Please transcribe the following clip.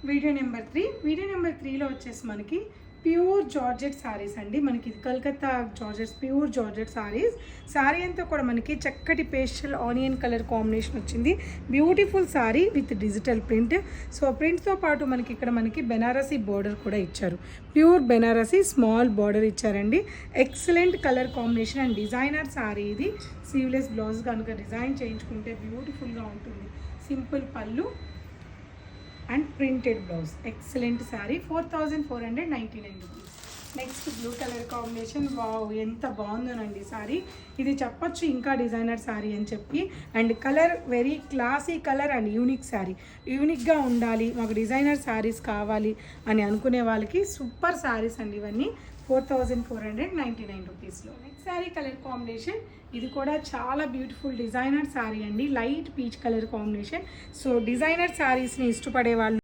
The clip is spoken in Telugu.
Video number 3. వీడియో నెంబర్ 3లో వచ్చేసి మనకి ప్యూర్ జార్జెట్ సారీస్ అండి. మనకి ఇది Calcutta georgettes, pure georgette saris. Sari అంతా కూడా మనకి చక్కటి పేస్టల్ ఆనియన్ కలర్ కాంబినేషన్ వచ్చింది. Beautiful sari with digital print. So ప్రింట్తో పాటు మనకి ఇక్కడ మనకి బెనారసీ బార్డర్ కూడా ఇచ్చారు. ప్యూర్ బెనారసీ స్మాల్ బార్డర్ ఇచ్చారండి. Excellent colour combination and designer sari ఇది. స్లీవ్లెస్ బ్లౌజ్ కనుక డిజైన్ చేయించుకుంటే బ్యూటిఫుల్గా ఉంటుంది. Simple pallu and printed blouse. Excellent sari. 4499 rupees. Next blue colour combination. Wow, ఎంత బాగుందోనండి శారీ. ఇది చెప్పొచ్చు ఇంకా డిజైనర్ శారీ అని చెప్పి. And colour very classy colour and unique sari. యూనిక్గా ఉండాలి, మాకు డిజైనర్ శారీస్ కావాలి అని అనుకునే వాళ్ళకి సూపర్ శారీస్ అండి ఇవన్నీ. 4499 రూపీస్లో. Next sari colour combination. ఇది కూడా చాలా బ్యూటిఫుల్ డిజైనర్ శారీ అండి. Light peach colour combination. So designer శారీస్ని ఇష్టపడే వాళ్ళు